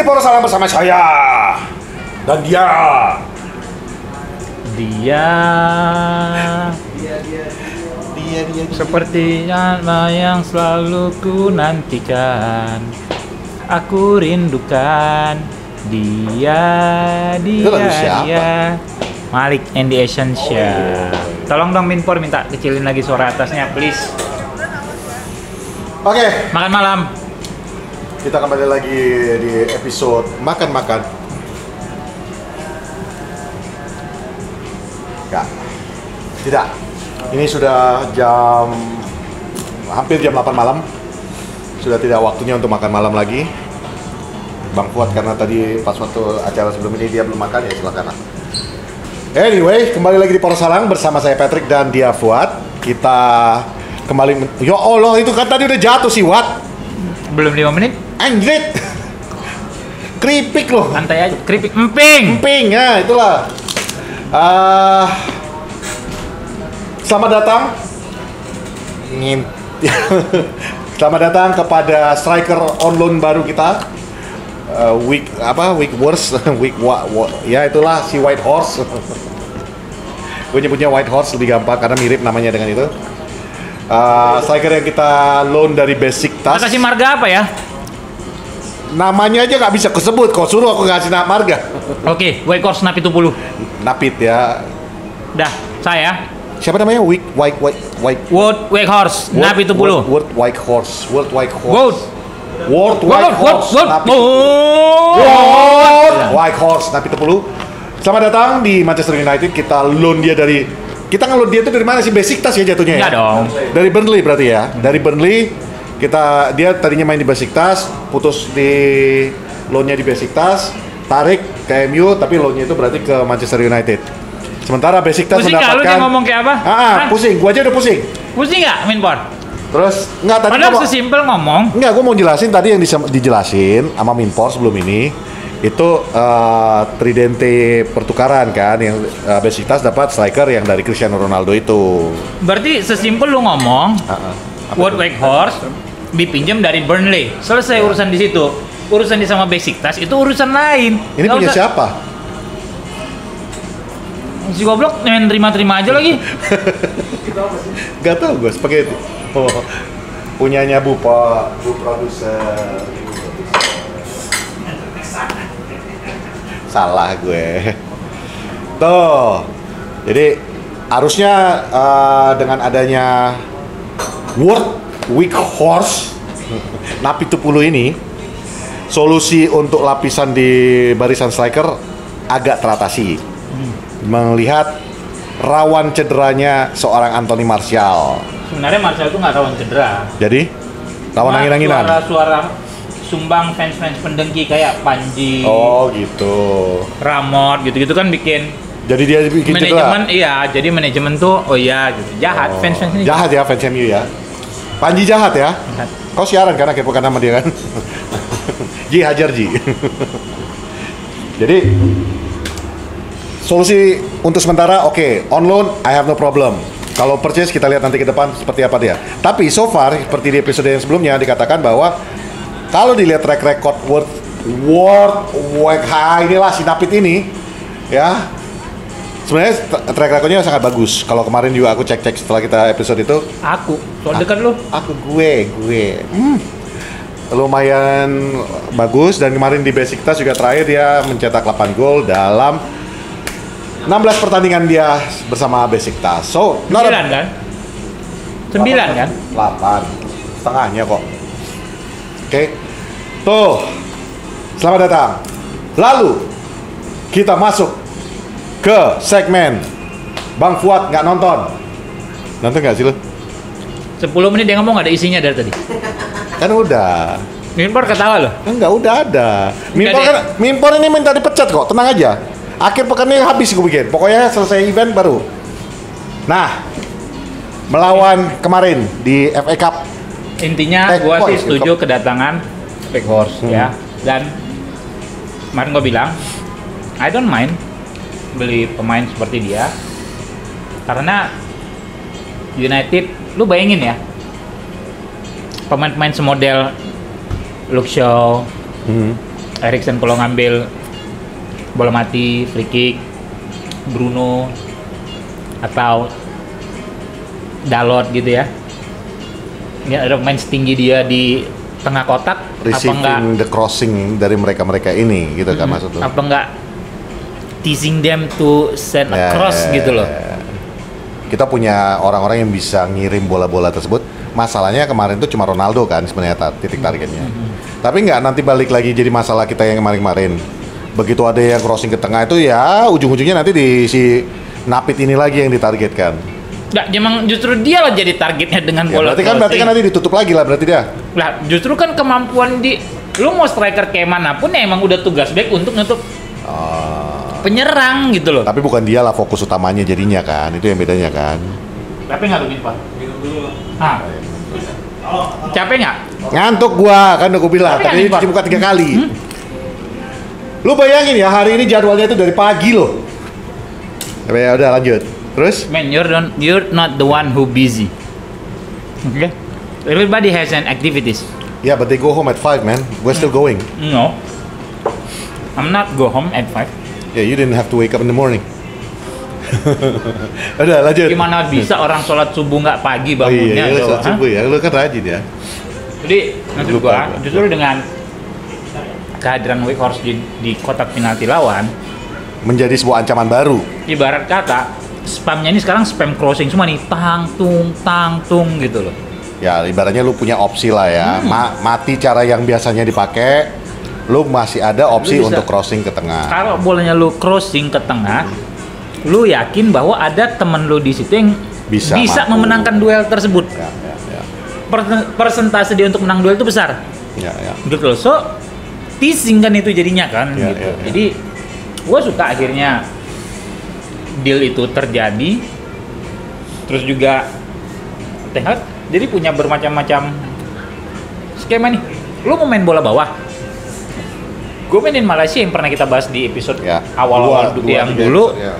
Poros Salam bersama saya dan dia. Sepertinya yang selalu ku nantikan, aku rindukan dia. Malik and the Essential. Tolong dong Minpor minta kecilin lagi suara atasnya please. Oke. Makan malam. Kita kembali lagi di episode makan-makan. Tidak. Ini sudah hampir jam 8 malam. Sudah tidak waktunya untuk makan malam lagi. Bang Fuad karena tadi pas waktu acara sebelum ini dia belum makan, ya silakan. Anyway, kembali lagi di Poros Salang bersama saya Patrick dan dia Fuad. Kita kembali ya Allah, itu kan tadi udah jatuh sih, Wat. Belum 5 menit. Anjrit. Keripik loh. Santai aja. Keripik emping. Emping, ya itulah. Selamat datang. Selamat datang kepada striker on loan baru kita. Week worst, ya itulah si White Horse. Gue nyebutnya White Horse lebih gampang karena mirip namanya dengan itu. Striker yang kita loan dari Besiktas. Kasih marga apa ya? Namanya aja nggak bisa kesebut, kau suruh aku ngasih nama marga. Oke, White Horse Napit 70. Napit ya. Dah, saya. Siapa namanya? World White Horse Napit 70. World White Horse. World White Horse Napit 70. Selamat datang di Manchester United. Kita loan dia dari nge-loan dia itu dari mana sih? Besiktas ya jatuhnya ya? Enggak dong. Dari Burnley berarti ya. Dari Burnley dia tadinya main di Besiktas, putus di loan-nya di Besiktas, tarik ke MU, tapi loan-nya itu berarti ke Manchester United. Sementara Besiktas pusing mendapatkan. Pusing nggak lu dia ngomong kayak apa? Pusing. Gua aja udah pusing. Pusing nggak, Minpor? Terus nggak tadi. Padahal sesimpel ngomong. Nggak, gua mau jelasin tadi yang dijelasin sama Minpor sebelum ini. Itu tridente pertukaran kan yang Besiktas dapat striker yang dari Cristiano Ronaldo itu. Berarti sesimpel lu ngomong World White Horse dipinjam dari Burnley. Selesai urusan di situ. Urusan di sama Besiktas itu urusan lain. Ini nggak punya usah. siapa? Si goblok main terima-terima aja lagi. Gak tau gue, spaghetti. Punyanya Bu produser. Salah gue. Tuh. Jadi harusnya dengan adanya World Weak Horse Napit 70 ini, solusi untuk lapisan di barisan striker agak teratasi. Melihat rawan cederanya seorang Anthony Martial. Sebenarnya Martial itu nggak rawan cedera. Jadi rawan angin-anginan. Suara sumbang fans pendengki kayak Panji. Oh gitu. Ramot gitu-gitu kan bikin. Jadi dia bikin manajemen, cedera. iya. Jadi manajemen tuh, oh iya gitu. Jahat fans ini. Jahat ya fans MU ya. Panji jahat ya. Jahat. Kau siaran karena kepokan nama dia kan. Ji hajar Ji. Jadi solusi untuk sementara oke, on loan I have no problem. Kalau purchase kita lihat nanti ke depan seperti apa dia. Tapi so far seperti di episode yang sebelumnya dikatakan bahwa kalau dilihat track record World inilah si Napit ini ya. Sebenarnya track recordnya sangat bagus. Kalau kemarin juga aku cek setelah kita episode itu. Soal dekat lu. Gue. Lumayan bagus dan kemarin di Besiktas juga terakhir dia mencetak 8 gol dalam 16 pertandingan dia bersama Besiktas. So, 9 kan? 9 kan? 8. Setengahnya kok. Oke. Tuh. Selamat datang. Lalu kita masuk ke segmen Bang Fuad nggak nonton. Nonton nggak sih lu? 10 menit dia ngomong nggak ada isinya dari tadi. Kan udah. Minpor ketawa loh. Enggak, udah ada. Enggak Minpor ini minta dipecat kok, tenang aja. Akhir pekan ini habis gue bikin. Pokoknya selesai event baru. Nah, melawan kemarin di FA Cup. Intinya gua sih setuju kedatangan Big Horse ya. Dan kemarin gua bilang I don't mind beli pemain seperti dia. Karena United, lu bayangin ya. Pemain-pemain semodel Luke Shaw, Eriksen kalau ngambil bola mati, free kick, Bruno atau Dalot gitu ya. Ini ada pemain setinggi dia di tengah kotak, Receiving apa enggak the crossing dari mereka ini gitu kan maksud lu? apa enggak teasing them to send across gitu loh. Kita punya orang-orang yang bisa ngirim bola-bola tersebut. Masalahnya kemarin itu cuma Ronaldo kan sebenarnya titik targetnya. Tapi nggak nanti balik lagi jadi masalah kita yang kemarin-kemarin. Begitu ada yang crossing ke tengah itu ya ujung-ujungnya nanti di si Napit ini lagi yang ditargetkan. Nggak, emang justru dia lah jadi targetnya dengan Ya, bola berarti kan nanti ditutup lagi lah berarti dia. Lah justru kan kemampuan lu mau striker kayak manapun ya emang udah tugas back untuk nutup penyerang gitu loh. Tapi bukan dia lah fokus utamanya jadinya kan, itu yang bedanya kan. Capek nggak lu Pak? Capek nggak? Ngantuk gua kan udah gua bilang, Tapi tapi ini kan, cuci muka 3 kali. Lu bayangin ya hari ini jadwalnya itu dari pagi loh. Ya udah lanjut. Terus? Man, you're not the one who busy. Okay? Everybody has an activities. Yeah, but they go home at 5, man. We're still going. No. I'm not go home at 5. Yeah, you didn't have to wake up in the morning. Udah lanjut. Gimana bisa orang sholat subuh nggak pagi bangunnya? Iya, coba, sholat subuh ya. Lu kan rajin ya. Jadi maksud Lupa gua gua. justru dengan kehadiran Weghorst di kotak penalti lawan, Menjadi sebuah ancaman baru. ibarat kata spamnya ini sekarang spam crossing semua nih, tang tung gitu loh. Ya, ibaratnya lu punya opsi lah ya. Mati cara yang biasanya dipakai, lu masih ada opsi Lu bisa- untuk crossing ke tengah. Kalau bolanya lu crossing ke tengah, lu yakin bahwa ada temen lu di situ yang Bisa mampu. memenangkan duel tersebut. Ya. Persentase dia untuk menang duel itu besar. Ya. Gitu loh. So, teasing kan itu jadinya kan Ya, gitu. ya. Jadi gua suka akhirnya deal itu terjadi. Terus juga Ten Hag jadi punya bermacam-macam skema nih. Lu mau main bola bawah, gue mainin Malaysia yang pernah kita bahas di episode Ya. awal-awal yang dulu, Ya.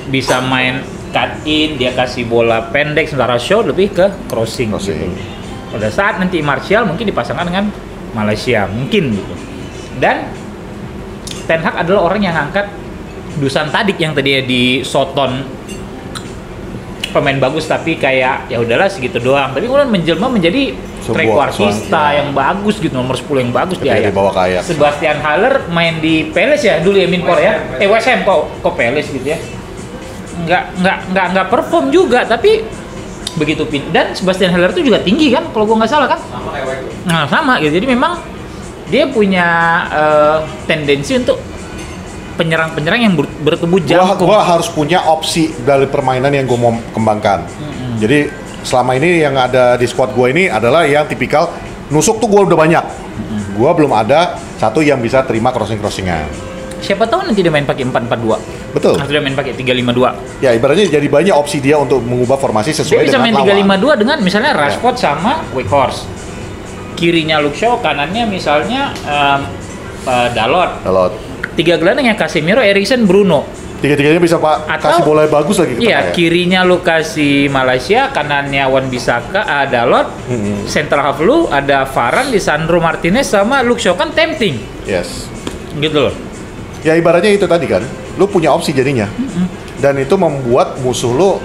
bisa main cut in, dia kasih bola pendek sementara show lebih ke crossing. Crossing. Gitu. Pada saat nanti Martial mungkin dipasangkan dengan Malaysia mungkin gitu. Dan Ten Hag adalah orang yang angkat Dusan Tadic yang tadinya di Soton pemain bagus tapi kayak ya udahlah segitu doang. Tapi kemudian menjelma menjadi Sebuah trequartista ya. yang bagus gitu, nomor 10 yang bagus di Ketika Ajax. dibawa ke Ajax. Sebastian Haller main di Palace ya dulu ya Minpor ya. West Ham kok Palace gitu ya. Nggak perform juga tapi begitu dan Sebastian Haller itu juga tinggi kan kalau gua nggak salah kan. Nah, sama gitu. Jadi memang dia punya tendensi untuk penyerang-penyerang yang bertubuh jangkung. Gua harus punya opsi dari permainan yang gua mau kembangkan. Jadi selama ini yang ada di squad gua ini adalah yang tipikal nusuk tuh gua udah banyak. Gua belum ada satu yang bisa terima crossingan. Siapa tahu nanti dia main pakai 4-4-2. Betul. Atau dia main pakai 3-5-2. Ya ibaratnya jadi banyak opsi dia untuk mengubah formasi Dia sesuai bisa main dengan lawan. 3-5-2 dengan misalnya Rashford sama Weghorst. Kirinya Luke Shaw, kanannya misalnya Dalot. Kalau 3 gelandang yang Casemiro, Eriksen, Bruno. tiga-tiganya bisa Pak Atau- kasih bola yang bagus lagi ke Iya, tengah ya. kirinya lu kasih Malaysia, kanannya Wan-Bissaka, Dalot. Central half lu ada Varane, Lisandro Martinez sama Luke Shaw, kan tempting. Yes. Gitu loh. Ya ibaratnya itu tadi kan, lu punya opsi jadinya. Dan itu membuat musuh lu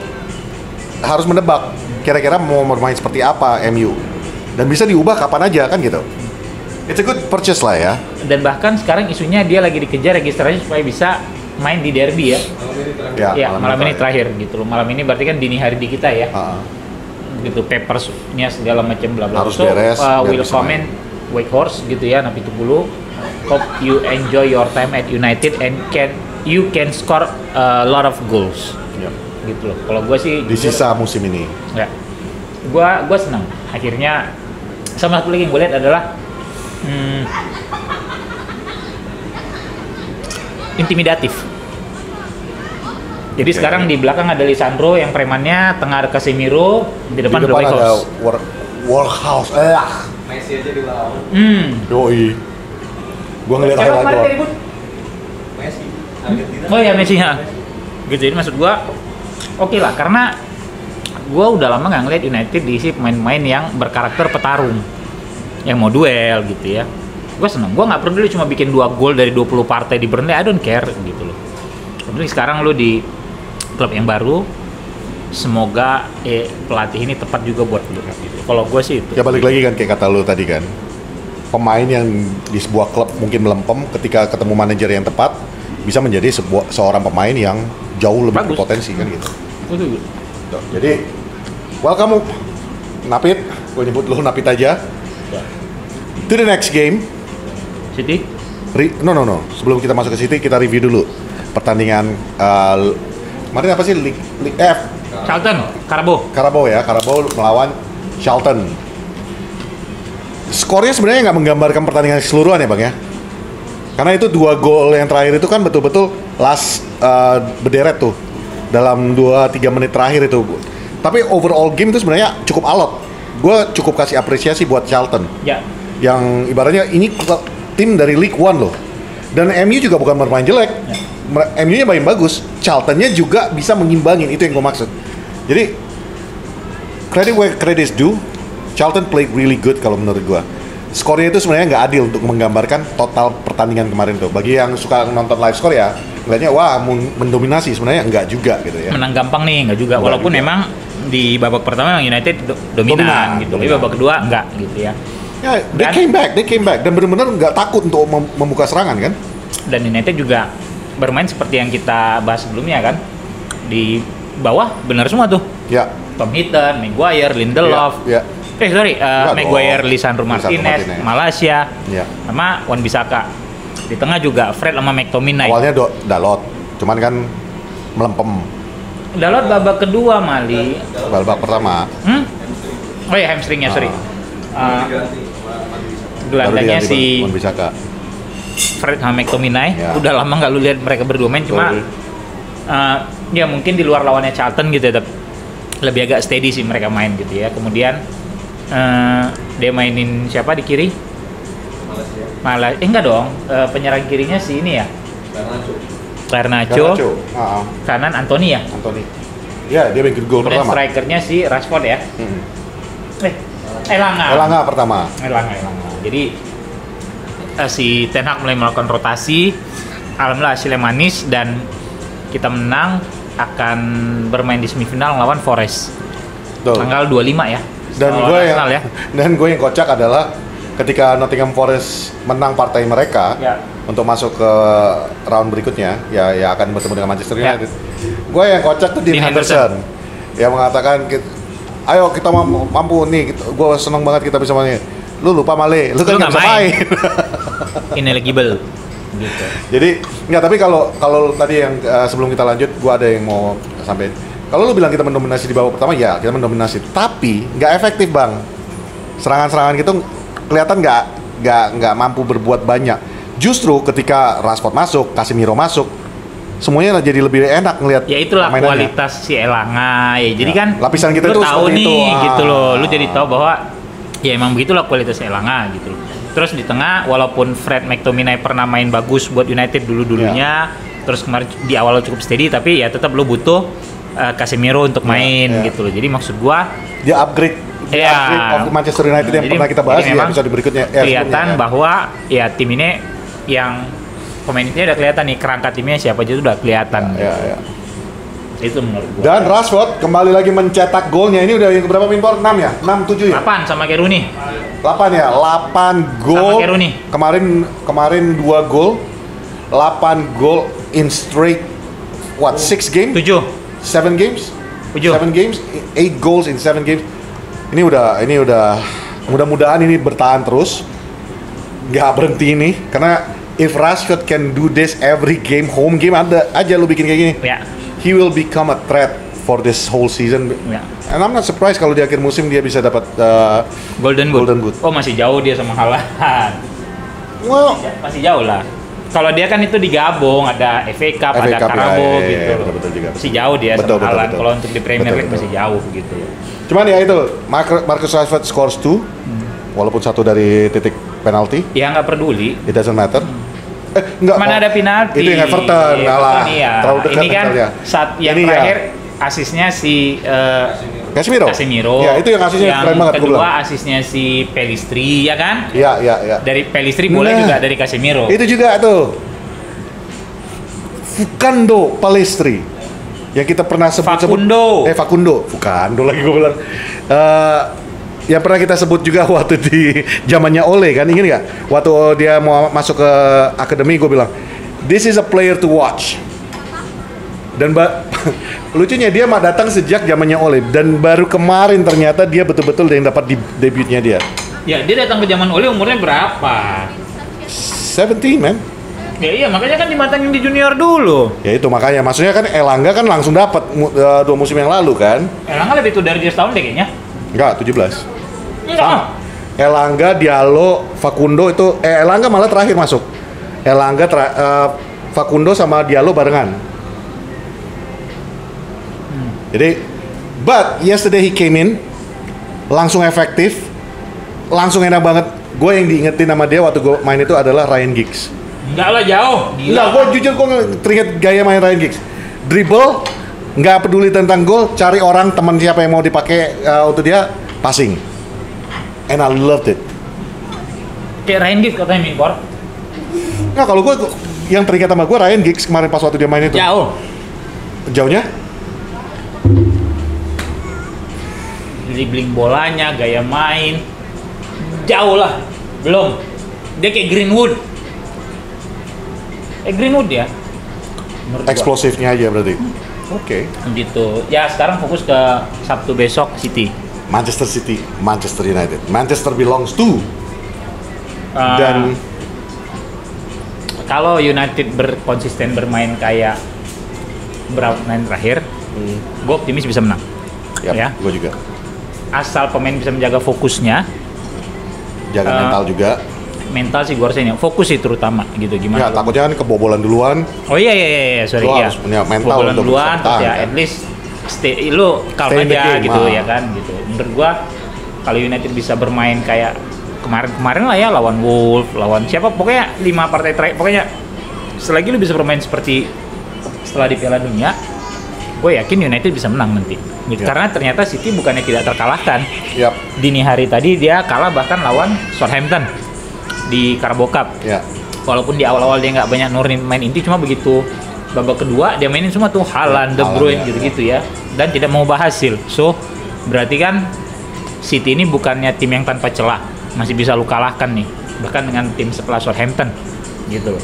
harus menebak kira-kira mau bermain seperti apa MU. Dan bisa diubah kapan aja kan gitu. It's a good purchase lah ya. Dan bahkan sekarang isunya dia lagi dikejar registrasi supaya bisa main di derby ya. Ya, malam ini terakhir gitu loh. Malam ini berarti kan dini hari di kita ya. Gitu papersnya segala macam bla bla. Harus beres, biar will bisa comment Weghorst gitu ya, Napi Tugulu. Hope you enjoy your time at United and you can score a lot of goals. Gitu loh. Kalau gue sih Di sisa musim ini. ya, gue senang. Akhirnya sama satu lagi yang gue lihat adalah intimidatif. Jadi Oke. sekarang di belakang ada Lisandro yang premannya, tengah ada Casemiro, di depan ada ada Weghorst. Workhouse. Messi aja di lawan. Yoi. Gua ngeliat Siapa highlight kemarin doang. tadi, Bun? Messi. Argentina. Oh ya Messi ya. Gitu, jadi maksud gua oke lah, karena gua udah lama nggak ngeliat United diisi pemain-pemain yang berkarakter petarung, yang mau duel gitu ya. Gue seneng. Gue nggak peduli cuma bikin 2 gol dari 20 partai di Burnley, I don't care gitu loh. Tapi sekarang lu di klub yang baru, semoga pelatih ini tepat juga buat lu gitu. Kalau gue sih itu. Ya balik lagi kan kayak kata lu tadi kan, pemain yang di sebuah klub mungkin melempem ketika ketemu manajer yang tepat bisa menjadi seorang pemain yang jauh lebih berpotensi kan gitu. Betul. Jadi welcome Napit, gue nyebut lu Napit aja. To the next game. City? No. Sebelum kita masuk ke City, kita review dulu pertandingan kemarin apa sih League F? Charlton, Carabao melawan Charlton. Skornya sebenarnya nggak menggambarkan pertandingan keseluruhan ya Bang ya? Karena itu 2 gol yang terakhir itu kan betul-betul last berderet tuh dalam 2-3 menit terakhir itu. Tapi overall game itu sebenarnya cukup alot. Gue cukup kasih apresiasi buat Charlton. Ya. Yang ibaratnya ini tim dari League One loh. Dan MU juga bukan bermain jelek. Ya. MU-nya main bagus. Charlton-nya juga bisa mengimbangin, itu yang gue maksud. Jadi credit where credit is due. Charlton played really good kalau menurut gue. Skornya itu sebenarnya nggak adil untuk menggambarkan total pertandingan kemarin tuh. Bagi yang suka nonton live score ya, ngeliatnya wah mendominasi, sebenarnya enggak juga gitu ya. Menang gampang nih, enggak juga. Enggak walaupun juga. Memang di babak pertama United dominan gitu. Tapi babak kedua enggak gitu ya. Ya, they came back dan benar-benar nggak takut untuk membuka serangan kan. Dan United juga bermain seperti yang kita bahas sebelumnya kan. Di bawah benar semua tuh. Ya. Tom Heaton, Maguire, Lindelof. Ya. Maguire, Lisandro Martinez, Malaysia, ya. sama Wan-Bissaka. Di tengah juga Fred sama McTominay. Awalnya Dalot, cuman kan melempem. Dalot babak kedua Mali. Babak pertama. Oh ya hamstringnya sorry. Baru Gelandangnya diganti si Wan-Bissaka. Fred sama McTominay. Ya. Udah lama nggak lu lihat mereka berdua main, cuma ya mungkin di luar lawannya Charlton gitu ya, tapi lebih agak steady sih mereka main gitu ya. Kemudian dia mainin siapa di kiri? Malah enggak dong, penyerang kirinya si ini ya. Garnacho. Kanan Anthony ya. Anthony. Ya, dia bikin gol Kemudian pertama. strikernya si Rashford ya. Elanga pertama. Elanga. Jadi si Ten Hag mulai melakukan rotasi. Alhamdulillah hasilnya manis dan kita menang, akan bermain di semifinal lawan Forest. Tuh. Tanggal 25 ya. Dan gue yang kocak adalah ketika Nottingham Forest menang partai mereka untuk masuk ke round berikutnya, ya akan bertemu dengan Manchester United. Gue yang kocak tuh Dean Henderson yang mengatakan, ayo kita mampu nih, gue seneng banget kita bisa main. Lu lupa Male, lu kan nggak bisa main. Ineligible. Gitu. Jadi tapi kalau tadi yang sebelum kita lanjut, gue ada yang mau sampaikan. Kalau lu bilang kita mendominasi di babak pertama, ya kita mendominasi, tapi nggak efektif Bang. Serangan-serangan gitu kelihatan nggak mampu berbuat banyak. Justru ketika Rashford masuk, Casemiro masuk, semuanya jadi lebih enak ngelihat. Ya itulah kualitas si Elanga ya. Jadi kan lapisan kita lu itu tahu nih itu. Gitu loh. Lu jadi tahu bahwa ya emang begitulah kualitas Elanga gitu loh. Terus di tengah walaupun Fred McTominay pernah main bagus buat United dulu-dulunya, terus kemarin di awal cukup steady, tapi ya tetap lu butuh Casemiro untuk main gitu loh. Jadi maksud gua dia upgrade of Manchester United yang pernah kita bahas di episode berikutnya. Kelihatan bahwa ya tim ini yang pemain ini udah kelihatan nih, kerangka timnya siapa aja udah kelihatan. Ya. Itu menurut gua. Dan Rashford kembali lagi mencetak golnya. Ini udah yang berapa pinpor? 6 ya? 6, 7 ya? 8 sama kayak Rooney. 8 ya? 8 gol. Sama kayak Rooney. Kemarin 2 gol. 8 gol in straight 6 games? 7 games? 7 games, 8 goals in 7 games. Ini udah mudah-mudahan ini bertahan terus. Nggak berhenti ini, karena if Rashford can do this every game, home game ada aja lu bikin kayak gini. Ya. He will become a threat for this whole season. Ya. And I'm not surprised kalau di akhir musim dia bisa dapat Golden Boot. Oh, masih jauh dia sama Haaland. Well, masih jauh lah. Kalau dia kan itu digabung, ada FA Cup, ada Carabao gitu. Betul juga. Masih jauh dia sama Haaland. Kalau untuk di Premier League masih jauh gitu. Cuman ya itu, Marcus Rashford scores 2, walaupun 1 dari titik penalti. Ya nggak peduli. It doesn't matter. Enggak. Mana ada penalti. Itu yang Everton, Iya, ngalah. iya. Terlalu dekat ini kan saat yang ini terakhir asisnya si Casemiro. Ya, itu yang asisnya keren banget. Yang kedua asisnya si Pellistri, ya kan? Iya. Dari Pellistri boleh juga dari Casemiro. Itu juga tuh. Facundo Pellistri. Yang kita pernah sebut-sebut. Facundo. Facundo lagi gue bilang. Yang pernah kita sebut juga waktu di zamannya Ole kan, ingat nggak? Waktu dia mau masuk ke akademi, gue bilang, this is a player to watch. Dan lucunya dia mah datang sejak zamannya Ole, dan baru kemarin ternyata dia betul-betul yang dapat debutnya dia. Ya, dia datang ke zaman Ole umurnya berapa? 17, man. Ya iya, makanya kan dimatangin di junior dulu. Ya itu makanya, maksudnya kan Elangga kan langsung dapat 2 musim yang lalu kan. Elangga lebih tua dari dia setahun deh kayaknya. Enggak, 17. Enggak. Elangga, Diallo, Facundo itu Elangga malah terakhir masuk. Elangga, Facundo sama Diallo barengan. Jadi, but yesterday he came in, langsung efektif, langsung enak banget. Gue yang diingetin sama dia waktu gue main itu adalah Ryan Giggs. Enggak lah, jauh. Enggak, gue jujur gue teringat gaya main Ryan Giggs. Dribble, nggak peduli tentang gol, cari orang teman siapa yang mau dipakai untuk dia, passing. And I loved it. Kayak Ryan Giggs katanya impor. Nggak, kalau gue yang teringat sama gue Ryan Giggs kemarin pas waktu dia main itu. Jauh. Jauhnya? Dribbling bolanya, gaya main, jauh lah. Belum. Dia kayak Greenwood. Greenwood ya. Eksplosifnya aja berarti. Oke. Gitu. Ya sekarang fokus ke Sabtu besok City. Manchester City, Manchester United. Manchester belongs to. Dan kalau United konsisten bermain kayak berapa main terakhir, gue optimis bisa menang. Ya. Gue juga. Asal pemain bisa menjaga fokusnya, jaga mental juga. Mental sih gue harusnya fokus sih terutama gitu gimana. Ya takutnya kan kebobolan duluan. Oh iya sorry ya. Harus punya mental kebobolan untuk duluan, terus ya kan? at least lu calm aja gitu ya kan gitu. Menurut gue kalau United bisa bermain kayak kemarin lah ya lawan Wolves, lawan siapa pokoknya 5 partai terakhir pokoknya selagi lu bisa bermain seperti setelah di Piala Dunia, gue yakin United bisa menang nanti. Gitu. Karena ternyata City bukannya tidak terkalahkan. Dini hari tadi dia kalah bahkan lawan Southampton di Carabao Cup. Walaupun di awal-awal dia nggak banyak nurunin main inti, cuma begitu babak kedua dia mainin semua tuh Haaland, De Bruyne gitu-gitu ya. Dan tidak mau hasil. So berarti kan City ini bukannya tim yang tanpa celah, masih bisa lu kalahkan nih. Bahkan dengan tim setelah Southampton gitu.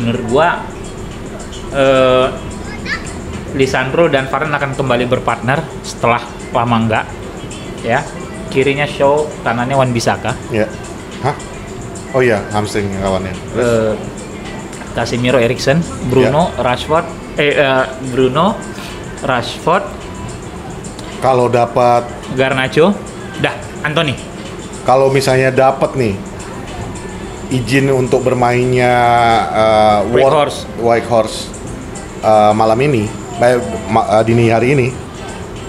Menurut gua Lisandro dan Varane akan kembali berpartner setelah lama enggak ya. Kirinya Shaw, kanannya Wan-Bissaka. Hah? Oh iya, hamstring kawannya. Casemiro, Eriksen, Bruno, Rashford, Bruno, Rashford. Kalau dapat Garnacho, dah Anthony. Kalau misalnya dapat nih izin untuk bermainnya Whitehorse malam ini, dini hari ini,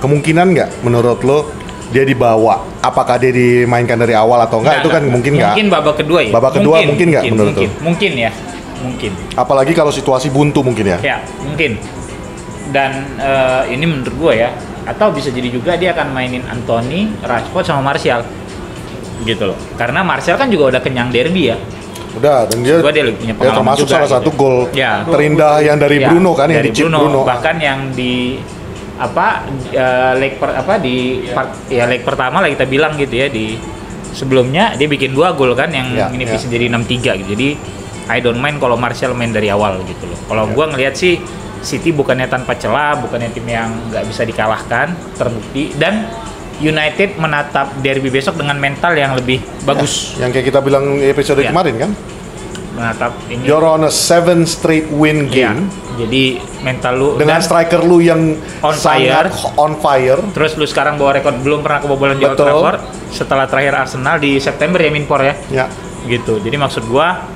kemungkinan nggak menurut lo dia dibawa? Apakah dia dimainkan dari awal atau enggak? Itu kan mungkin nggak. Mungkin babak kedua ya. Babak kedua mungkin nggak menurut lo? Mungkin ya, mungkin. Apalagi kalau situasi buntu mungkin ya. Ya mungkin. Dan ini menurut gue ya. Atau bisa jadi juga dia akan mainin Anthony, Rashford sama Martial. Gitu loh. Karena Martial kan juga udah kenyang derby ya. Udah, dan dia punya pengalaman termasuk juga, salah satu gol terindah yang dari Bruno kan, yang di chip Bruno. Bahkan yang di leg pertama lah kita bilang gitu ya, di sebelumnya dia bikin 2 gol kan yang ini bisa jadi 6-3 gitu. Jadi I don't mind kalau Martial main dari awal gitu loh. Kalau gua ngelihat sih City bukannya tanpa celah, bukannya tim yang nggak bisa dikalahkan, terbukti, dan United menatap derby besok dengan mental yang lebih bagus. Yang kayak kita bilang episode kemarin kan? Menatap ini. You're on a 7 straight win game. Jadi mental lu dengan striker lu yang on fire. Terus lu sekarang bawa rekor belum pernah kebobolan di Old Trafford setelah terakhir Arsenal di September ya Minpor ya. Gitu. Jadi maksud gua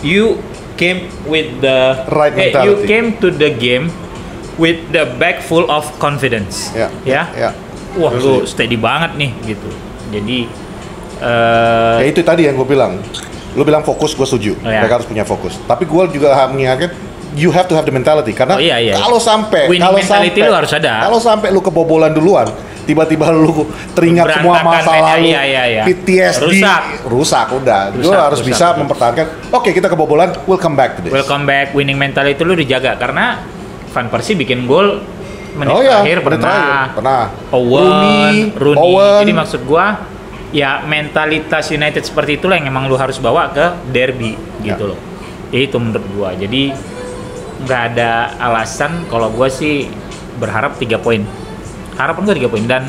you came with the right mentality. You came to the game with the bag full of confidence. Wah, lu steady banget nih gitu. Jadi ya itu tadi yang gue bilang. Lu bilang fokus, gue setuju. Mereka harus punya fokus. Tapi gue juga mengingatkan you have to have the mentality karena kalau sampai lu harus ada. Kalau sampai lu kebobolan duluan, tiba-tiba lu teringat semua masa lalu, PTSD, rusak udah. Lu harus bisa mempertahankan. Oke, kita kebobolan, we'll come back to this. Welcome back, winning mentality itu lu dijaga karena Van Persie bikin gol menit terakhir pernah. Rooney. Jadi maksud gua ya mentalitas United seperti itulah yang emang lu harus bawa ke derby gitu loh. Itu menurut gua. Jadi nggak ada alasan kalau gua sih berharap 3 poin. Harapan gua 3 poin dan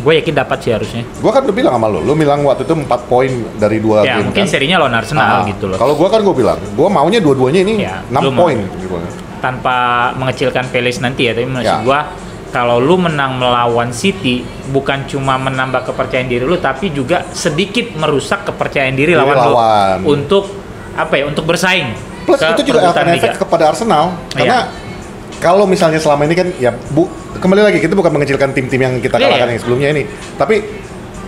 gue yakin dapat sih harusnya. Gue kan udah bilang sama lu bilang waktu itu 4 poin dari 2 game. Mungkin serinya lawan Arsenal gitu loh. Kalau gue kan gue bilang, gue maunya dua-duanya ini 6 poin. Tanpa mengecilkan Palace nanti ya, tapi maksud gue kalau lu menang melawan City bukan cuma menambah kepercayaan diri lu, tapi juga sedikit merusak kepercayaan diri lawan lu untuk untuk bersaing. Plus itu juga akan efek kepada Arsenal karena kalau misalnya selama ini kan kembali lagi kita bukan mengecilkan tim-tim yang kita kalahkan yang sebelumnya ini, tapi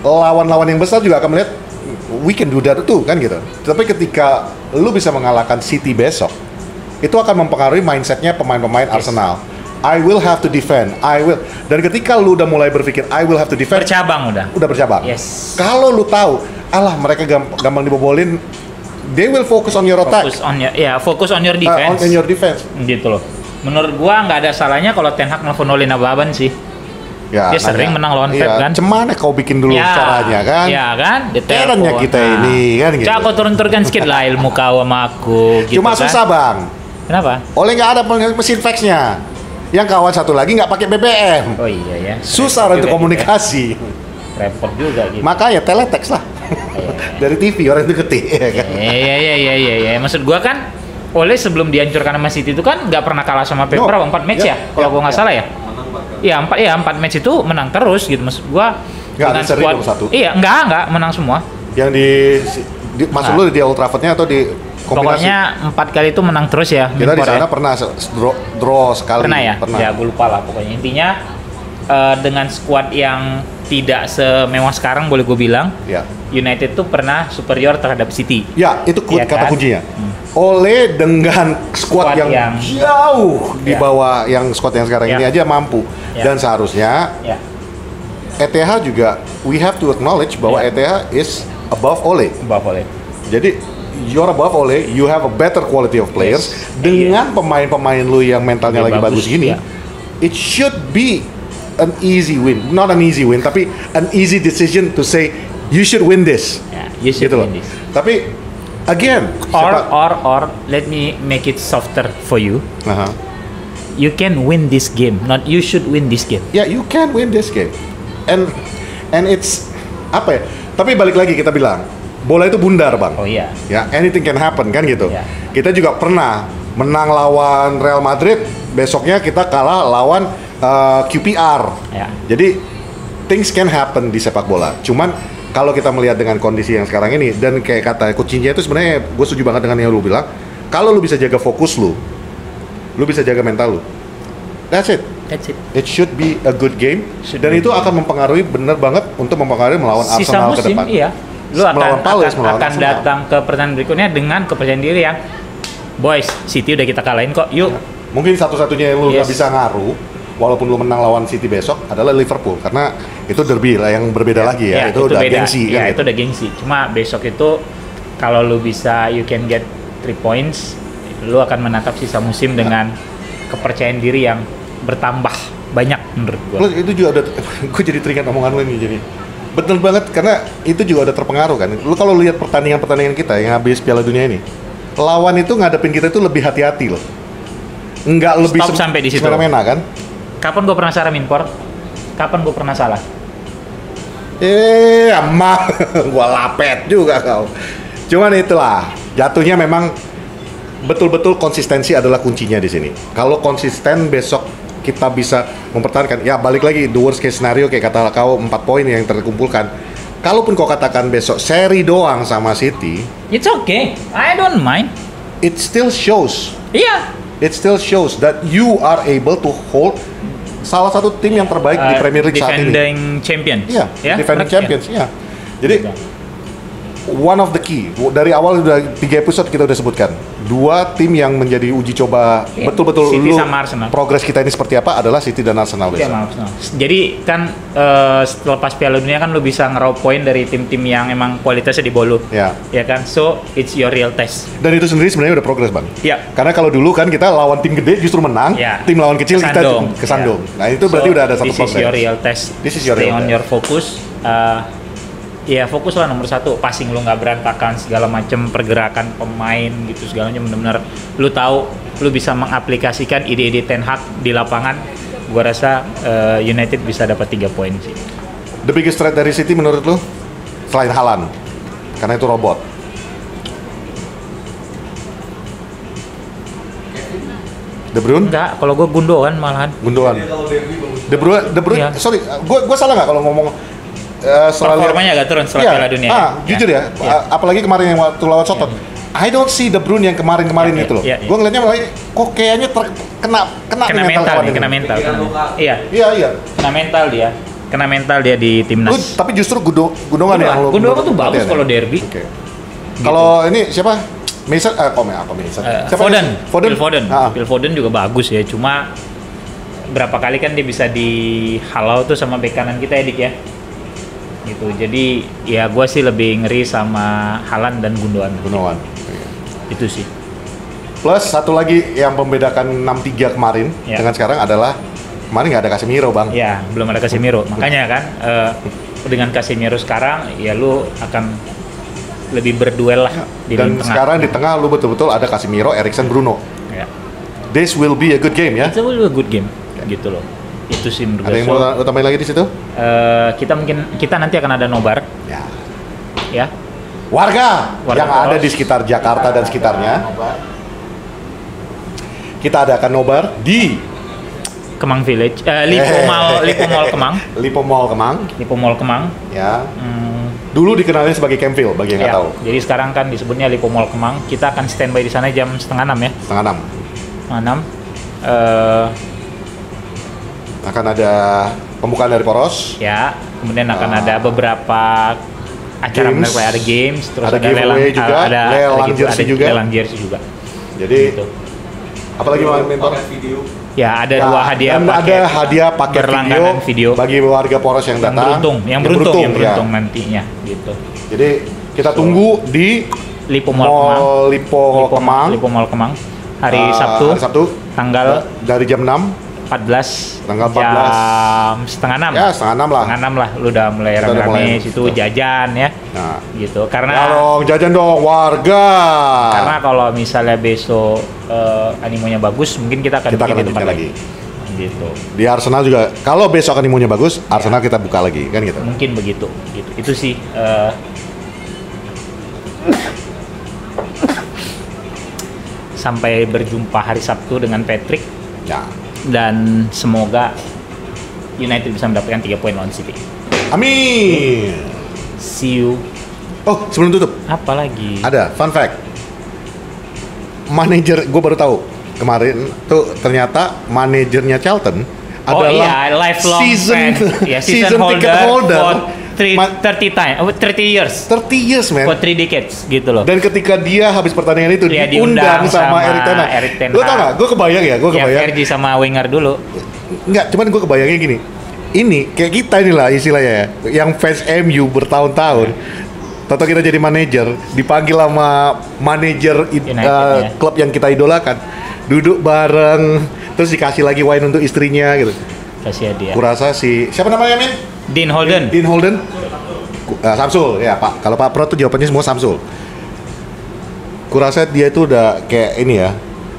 lawan-lawan yang besar juga akan melihat we can do that too kan gitu. Tapi ketika lu bisa mengalahkan City besok, itu akan mempengaruhi mindsetnya pemain-pemain Arsenal. I will have to defend, dan ketika lu udah mulai berpikir I will have to defend, udah bercabang. Yes. Kalau lu tahu, mereka gampang dibobolin, they will focus on your attack. Focus on your defense. On your defense. Gitu loh. Menurut gua nggak ada salahnya kalau Ten Hag nelfon Oli Nababan sih. Dia sering menang lawan Pep kan. Cemana kau bikin dulu caranya kan? Iya kan. Caranya kita ini kan gitu. Coba kau turun-turunkan sedikit lah ilmu kau sama aku. Gitu, cuma susah bang. Kenapa? Oleh nggak ada mesin faxnya. Yang kawan satu lagi nggak pakai BBM. Oh iya ya. Susah untuk komunikasi. Repot juga gitu. Makanya teletext lah. Dari TV orang itu ketik. Iya. Maksud gua kan Oleh sebelum dihancurkan sama City itu kan nggak pernah kalah sama Pep berapa 4 match kalau gua nggak salah ya. Iya 4 match itu menang terus gitu maksud gua. Nggak seri 1. Iya nggak menang semua. Yang maksud lu di Old Trafford-nya atau di kombinasi? Pokoknya 4 kali itu menang terus ya. Kita di sana pernah draw sekali. Pernah ya? Ya gue lupa lah pokoknya intinya dengan skuad yang tidak semewah sekarang boleh gue bilang. United tuh pernah superior terhadap City. Ya itu kata kuncinya. Oleh dengan skuad yang jauh di bawah yang skuad yang sekarang ini aja mampu dan seharusnya ETH juga we have to acknowledge bahwa ETH is above Ole. Jadi you're above Ole, you have a better quality of players dengan pemain-pemain lu yang mentalnya lagi bagus gini. It should be an easy win, not an easy win, tapi an easy decision to say you should win this. You should win this. Tapi again, or let me make it softer for you. You can win this game, not you should win this game. Yeah, you can win this game. And it's apa ya? Tapi balik lagi kita bilang, bola itu bundar, Bang. Oh iya. Ya, anything can happen kan gitu. Kita juga pernah menang lawan Real Madrid, besoknya kita kalah lawan QPR. Jadi things can happen di sepak bola. Cuman kalau kita melihat dengan kondisi yang sekarang ini dan kayak kata kuncinya itu sebenarnya gue setuju banget dengan yang lu bilang. Kalau lu bisa jaga fokus lu bisa jaga mental lu. That's it. It should be a good game dan itu akan mempengaruhi bener banget untuk mempengaruhi melawan Arsenal ke depan. Iya. Lu akan datang ke pertandingan berikutnya dengan kepercayaan diri yang boys, City udah kita kalahin kok. Yuk. Mungkin satu-satunya yang lu nggak bisa ngaruh walaupun lu menang lawan City besok adalah Liverpool karena itu derby lah yang berbeda lagi ya. Itu udah beda. Gengsi kan. Itu udah gengsi. Cuma besok itu kalau lu bisa you can get 3 points, lu akan menatap sisa musim dengan kepercayaan diri yang bertambah banyak menurut gua. Plus itu juga udah gua jadi teringat omongan lu nih jadi. Betul banget karena itu juga ada terpengaruh kan. Lu kalau lihat pertandingan kita yang habis Piala Dunia ini, lawan itu ngadepin kita itu lebih hati-hati loh. Enggak lebih sampai di situ. Semena-mena kan? Kapan gue pernah salah Minpor? Kapan gue pernah salah? Emang gua lapet juga kau. Cuman itulah, jatuhnya memang betul-betul konsistensi adalah kuncinya di sini. Kalau konsisten besok kita bisa mempertahankan. Ya balik lagi the worst case scenario kayak kata kau 4 poin yang terkumpulkan. Kalaupun kau katakan besok seri doang sama City, it's okay. I don't mind. It still shows. Iya. It still shows that you are able to hold salah satu tim yang terbaik di Premier League saat ini. Defending champions. Iya, defending champions. Iya. Jadi one of the key. Dari awal udah 3 episode kita udah sebutkan. 2 tim yang menjadi uji coba Iya, betul-betul City lu sama Arsenal. progres kita ini seperti apa adalah City dan Arsenal Iya, besok. maaf. Jadi kan setelah pas Piala Dunia kan lu bisa ngeraup poin dari tim-tim yang emang kualitasnya di bawah lu. Ya. Ya kan? So, it's your real test. Dan itu sendiri sebenarnya udah progres, Bang. Ya. Karena kalau dulu kan kita lawan tim gede justru menang, Ya. tim lawan kecil Kesandung. kita kesandung. Ya. Nah, itu berarti So, udah ada satu this is your progres. real test. This is your Stay real on test. your focus. Ya fokus lah nomor 1, passing lu nggak berantakan, segala macam pergerakan pemain gitu segalanya benar-benar lu tahu, lu bisa mengaplikasikan ide-ide Ten Hag di lapangan. Gua rasa United bisa dapat 3 poin sih. The biggest threat dari City menurut lu selain Haaland, karena itu robot. De Bruyne, Enggak, kalau gua Gundogan malahan. Gundogan. Dia kalau derby bagus. De Bruyne, Iya. sorry, gue salah nggak kalau ngomong setelah lihat- Performanya agak turun setelah Iya, Piala Dunia. jujur ya, Iya. apalagi kemarin yang waktu lawan Soton, I don't see De Bruyne yang kemarin-kemarin Iya, gitu loh. iya, iya. Gue ngeliatnya malah kok kayaknya kena Kena nih mental kawan nih, ini. kena mental. Pikiran luka. Iya, Iya. kena mental dia. Kena mental dia di Lu, timnas. tapi justru Gundogan yang lu Gundogan tuh bagus perhatian ya? kalau derby. Oke. Kalau ini siapa? Mason, apa Mason? Siapa Foden, Foden. Phil Foden. Ah. Phil Foden juga bagus ya, cuma berapa kali kan dia bisa dihalau tuh sama bek kanan kita ya, Dik ya. Gitu. Jadi ya gue sih lebih ngeri sama Haaland dan Gundogan. Gundogan. Itu sih. Plus satu lagi yang membedakan 6-3 kemarin Ya. dengan sekarang adalah kemarin nggak ada Casemiro, Bang. Ya, belum ada Casemiro. Makanya kan dengan Casemiro sekarang ya lu akan lebih berduel lah di Dan lini tengah. sekarang di tengah lu betul-betul ada Casemiro, Eriksen, Bruno. Ya. This will be a good game ya. Itu will be a good game gitu loh. Itu sih menurut Ada gue. yang So, mau tambahin lagi di situ? kita nanti akan ada nobar Ya. ya. Warga yang Poros. ada di sekitar Jakarta dan sekitarnya, kita adakan nobar di Kemang Village, Lipo Mall Kemang, Lipo Mall Kemang. Lipo Mall Kemang. Ya. Hmm, Dulu dikenalnya sebagai Campville bagi yang nggak ya. tahu. Jadi sekarang kan disebutnya Lipo Mall Kemang. Kita akan standby di sana jam 5:30 ya. 5:30. 5:30. Eh, Akan ada pembukaan dari Poros. ya, kemudian akan ada beberapa acara Games. menarik, ada games, terus Ada ada lelang giveaway juga, lelang jersey juga. lelang jersey juga. Jadi Gitu. apalagi mau mentor? Pakai video. Ya, ada 2 hadiah dan paket ada hadiah paket berlangganan video bagi warga Poros yang datang. yang beruntung ya. nantinya gitu. Jadi kita tunggu di Lipo Mall Kemang. Mall Lipo Kemang. Lipo Mall Kemang. Hari Sabtu, Hari Sabtu tanggal dari jam 6. 14. Tanggal 14. Jam 5:30. Ya, 5:30 lah. 5:30 lah, lu udah mulai Kita udah rame-rame mulai. situ Betul. jajan ya. Nah, Gitu. ya Karena dong, jajan dong warga. karena kalau misalnya besok animonya bagus, mungkin kita akan Kita akan bikin di tempat lanjutkan lagi. Gitu. Di Arsenal juga, kalau besok animonya bagus, Arsenal kita buka lagi, kan gitu. Mungkin begitu gitu. Itu sih sampai berjumpa hari Sabtu dengan Patrick Ya. dan semoga United bisa mendapatkan 3 poin lawan City. Amin. See you. Oh, sebelum tutup, Apa lagi? ada fun fact. Manajer, gue baru tahu kemarin tuh ternyata manajernya Charlton Oh adalah iya, lifelong season, fan. Ya, season ticket holder. for 30 Ma- 30 years. 30 years, man. For 3 decades gitu loh. Dan ketika dia habis pertandingan itu Dia diundang diundang sama sama Erik Ten Hag. Erik Ten Lo tau Hag. gak? Gue kebayang ya, gue Ya, kebayang. Fergie sama Wenger dulu. Enggak, cuman gue kebayangnya gini. Ini kayak kita inilah istilahnya ya, yang fans MU bertahun-tahun. Toto kita jadi manajer, dipanggil sama manajer United, ya. klub yang kita idolakan, duduk bareng, terus dikasih lagi wine untuk istrinya gitu. Kasih dia. Kurasa si siapa namanya Min? Dean Holden. Dean Holden. Samsul ya Pak. Kalau Pak Pro tuh jawabannya semua Samsul. Kurasa dia itu udah kayak ini ya,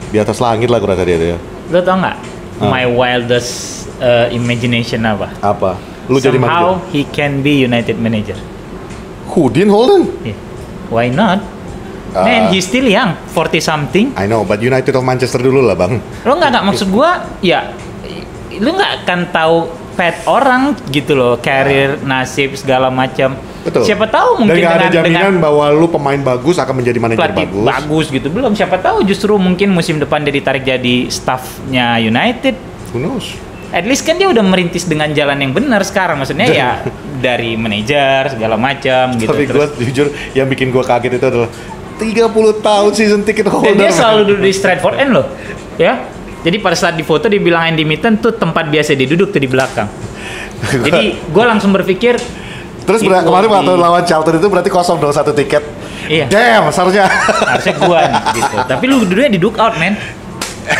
di atas langit lah kurasa dia tuh ya. Lo tau nggak? My wildest imagination apa? Apa? Lu jadi Somehow manajer? he can be United manager. Who? Dean Holden? Yeah. Why not? Man, he's still young, 40 something. I know, but United of Manchester dulu lah bang. Lo nggak maksud gua, ya, lo nggak akan tahu pet orang gitu loh, karir, nasib segala macam. Betul. Siapa tahu mungkin Dan nggak ada dengan jaminan bahwa lu pemain bagus akan menjadi manajer pelatih bagus. bagus gitu. Belum, siapa tahu justru mungkin musim depan dia ditarik jadi staffnya United. Who knows? at least kan dia udah merintis dengan jalan yang benar sekarang. Maksudnya ya dari manajer segala macam gitu. Tapi gue jujur yang bikin gue kaget itu adalah 30 tahun season ticket holder. Dan dia selalu duduk di Stratford End loh, ya. Jadi pada saat di foto dibilang Andy Mitten tuh tempat biasa dia duduk tuh di belakang. Jadi gue langsung berpikir. Terus kemarin waktu lawan Charlton itu berarti kosong dong satu tiket. Iya. Damn, seharusnya gue nih gitu. Tapi lu duduknya di dugout, men.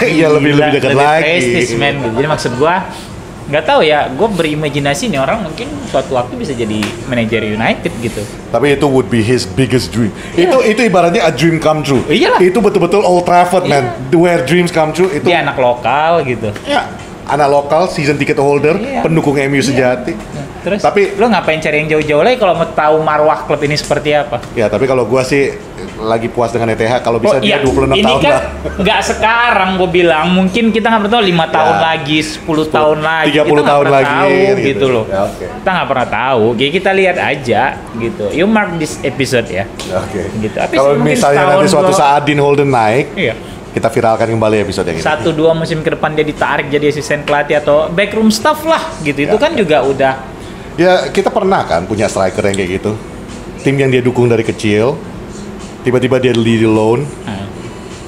Iya, lebih dekat lagi. Prestige, man. Jadi maksud gue nggak tahu ya, gue berimajinasi nih orang mungkin suatu waktu bisa jadi manajer United gitu. Tapi itu would be his biggest dream. Itu ibaratnya a dream come true. Iyalah. Itu betul-betul Old Trafford, man. Where dreams come true. Itu dia anak lokal gitu. Ya, anak lokal, season ticket holder, pendukung MU sejati. Terus tapi lo ngapain cari yang jauh-jauh lagi kalau mau tahu marwah klub ini seperti apa? Ya, tapi kalau gua sih lagi puas dengan ETH, kalau bisa dia 26 ini tahun kan lah. Nggak sekarang gue bilang, mungkin kita nggak pernah tahu 5 tahun lagi, 10 tahun lagi, 30 kita tahun lagi tahu gitu loh. Ya, okay. Kita nggak pernah tahu, jadi kita lihat aja gitu. You mark this episode ya. Oke. Gitu. Tapi Kalau misalnya nanti suatu saat Dean Holden naik, iya. kita viralkan kembali episode yang ini. 1-2 musim ke depan dia ditarik jadi asisten pelatih atau backroom staff lah gitu. Itu kan juga udah. Ya, kita pernah kan punya striker yang kayak gitu. Tim yang dia dukung dari kecil, tiba-tiba dia di loan.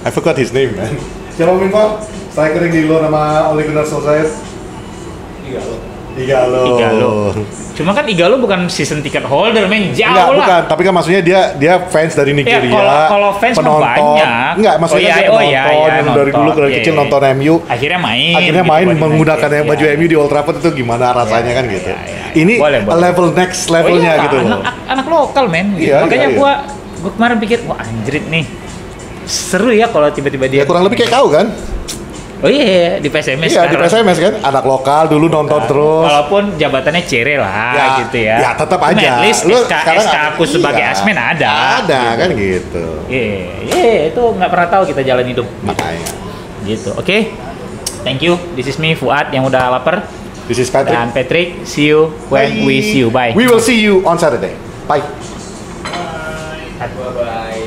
I forgot his name, man. Siapa Minko? Striker yang di loan sama Ole Gunnar Solskjaer? Igalo. Cuma kan Igalo bukan season ticket holder, men. Jauh Enggak, lah. bukan. Tapi kan maksudnya dia fans dari Nigeria. Ya, kalau fans mah banyak. Enggak, maksudnya dia penonton yang dari dulu dari kecil nonton MU. Akhirnya main Akhirnya gitu, main buat menggunakan United. baju MU di Old Trafford itu gimana rasanya kan gitu. Ini Boleh. level next levelnya gitu loh. Anak lokal, men. Gitu. Iya, Makanya iya. gua kemarin pikir, wah anjrit nih. Seru ya kalau tiba-tiba dia. Ya kurang lebih kayak kau kan? Oh iya, di PSMS Iya, di PSMS kan, anak lokal dulu nonton terus. Walaupun jabatannya cere lah gitu ya. Ya tetap Cuma aja. at least Lu SK sekarang aku sebagai asmen ada. Ada kan gitu. Iya, itu nggak pernah tahu kita jalan hidup. Makanya. Gitu, oke. Thank you. This is me, Fuad, yang udah lapar. This is Patrick. Dan Patrick, see you when we see you. Bye. We will see you on Saturday. Bye. Bye.